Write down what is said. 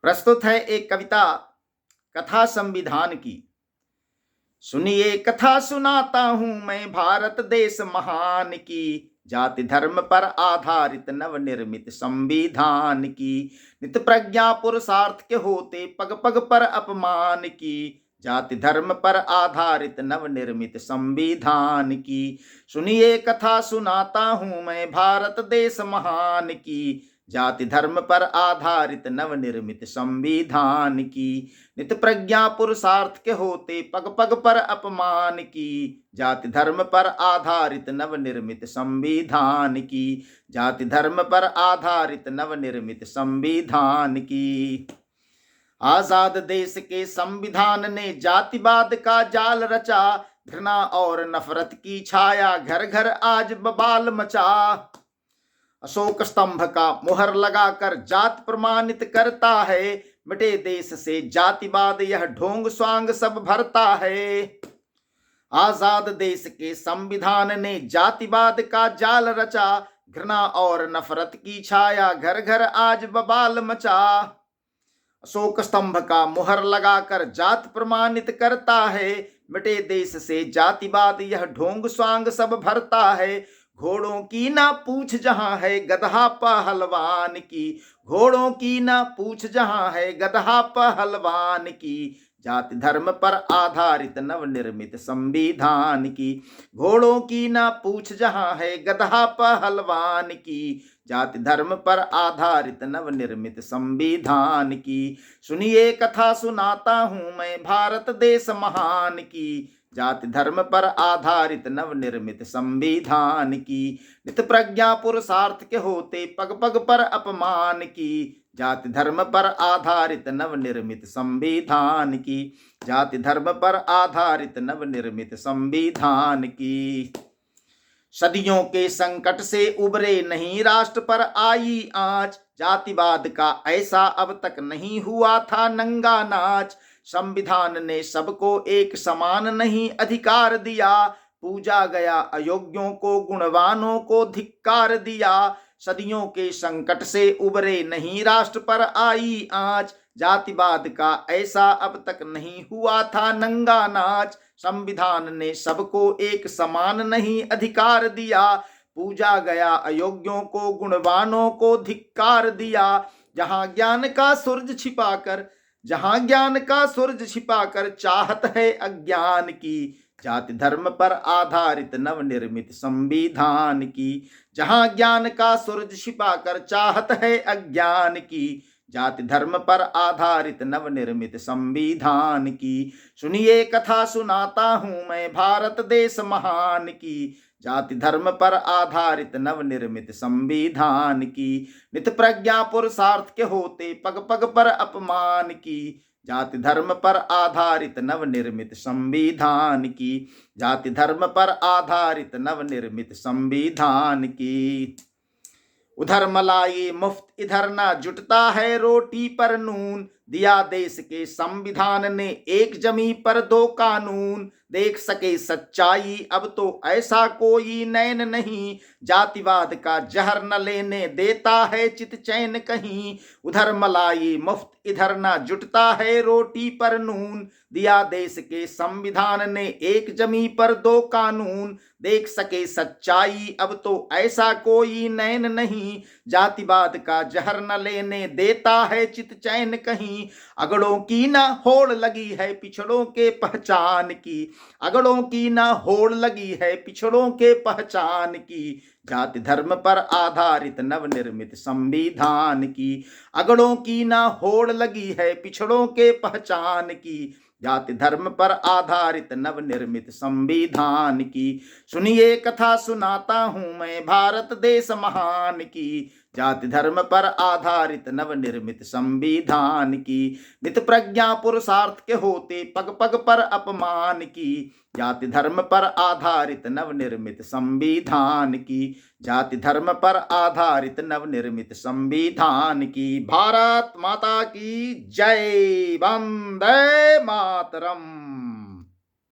प्रस्तुत है एक कविता कथा संविधान की। सुनिए कथा सुनाता हूं मैं भारत देश महान की, जाति धर्म पर आधारित नवनिर्मित संविधान की। नित प्रज्ञा पुरुषार्थ के होते पग पग पर अपमान की, जाति धर्म पर आधारित नवनिर्मित संविधान की। सुनिए कथा सुनाता हूं मैं भारत देश महान की, जाति धर्म पर आधारित नवनिर्मित संविधान की। नित प्रज्ञा पुरुषार्थ के होते पग पग पर अपमान की, जाति धर्म पर आधारित नवनिर्मित संविधान की, जाति धर्म पर आधारित नवनिर्मित संविधान की। आजाद देश के संविधान ने जातिवाद का जाल रचा, घृणा और नफरत की छाया घर घर आज बवाल मचा। अशोक स्तंभ का मुहर लगाकर जात प्रमाणित करता है, मिटे देश से जातिवाद यह ढोंग स्वांग सब भरता है। आजाद देश के संविधान ने जातिवाद का जाल रचा, घृणा और नफरत की छाया घर घर आज बवाल मचा। अशोक स्तंभ का मुहर लगाकर जात प्रमाणित करता है, मिटे देश से जातिवाद यह ढोंग स्वांग सब भरता है। घोड़ों की ना पूछ जहां है गधा पहलवान की, घोड़ों की ना पूछ जहां है गधा पहलवान की, जाति धर्म पर आधारित नवनिर्मित संविधान की। घोड़ों की ना पूछ जहां है गधा पहलवान की, जाति धर्म पर आधारित नवनिर्मित संविधान की। सुनिए कथा सुनाता हूं मैं भारत देश महान की, जाति धर्म पर आधारित नवनिर्मित संविधान की। नित प्रज्ञा पुरुषार्थ के होते पग पग पर अपमान की, जाति धर्म पर आधारित नवनिर्मित संविधान की, जाति धर्म पर आधारित नवनिर्मित संविधान की। सदियों के संकट से उबरे नहीं राष्ट्र पर आई आंच, जातिवाद का ऐसा अब तक नहीं हुआ था नंगा नाच। संविधान ने सबको एक समान नहीं अधिकार दिया, पूजा गया अयोग्यों को गुणवानों को धिक्कार दिया। सदियों के संकट से उबरे नहीं राष्ट्र पर आई आंच, जातिवाद का ऐसा अब तक नहीं हुआ था नंगा नाच। संविधान ने सबको एक समान नहीं अधिकार दिया, पूजा गया अयोग्यों को गुणवानों को धिक्कार दिया। जहां ज्ञान का सूरज छिपाकर, जहां ज्ञान का सूरज छिपाकर चाहत है अज्ञान की, जाति धर्म पर आधारित नवनिर्मित संविधान की। जहां ज्ञान का सूरज छिपाकर चाहत है अज्ञान की, जाति धर्म पर आधारित नवनिर्मित संविधान की। सुनिए कथा सुनाता हूं मैं भारत देश महान की, जाति धर्म पर आधारित नवनिर्मित संविधान की। नित प्रज्ञा पुरुषार्थ के होते पग पग पर अपमान की, जाति धर्म पर आधारित नवनिर्मित संविधान की, जाति धर्म पर आधारित नवनिर्मित संविधान की। उधर मलाई मुफ्त इधर ना जुटता है रोटी पर नून, दिया देश के संविधान ने एक जमी पर दो कानून। देख सके सच्चाई अब तो ऐसा कोई नैन नहीं, जातिवाद का जहर न लेने देता है चित चैन कहीं। उधर मलाई मुफ्त इधर ना जुटता है रोटी पर नून, दिया देश के संविधान ने एक जमी पर दो कानून। देख सके सच्चाई अब तो ऐसा कोई नैन नहीं, जातिवाद का जहर न लेने देता है चित चैन कहीं। अगड़ों की ना होड़ लगी है पिछड़ों के पहचान की, अगड़ों की ना होड़ लगी है पिछड़ों के पहचान की, जाति धर्म पर आधारित नवनिर्मित संविधान की। अगड़ों की ना होड़ लगी है पिछड़ों के पहचान की, जाति धर्म पर आधारित नवनिर्मित संविधान की। सुनिए कथा सुनाता हूं मैं भारत देश महान की, जाति धर्म पर आधारित नवनिर्मित संविधान की। नित प्रज्ञा पुरुषार्थ के होते पग पग पर अपमान की, जाति धर्म पर आधारित नवनिर्मित संविधान की, जाति धर्म पर आधारित नवनिर्मित संविधान की। भारत माता की जय। वंदे मातरम।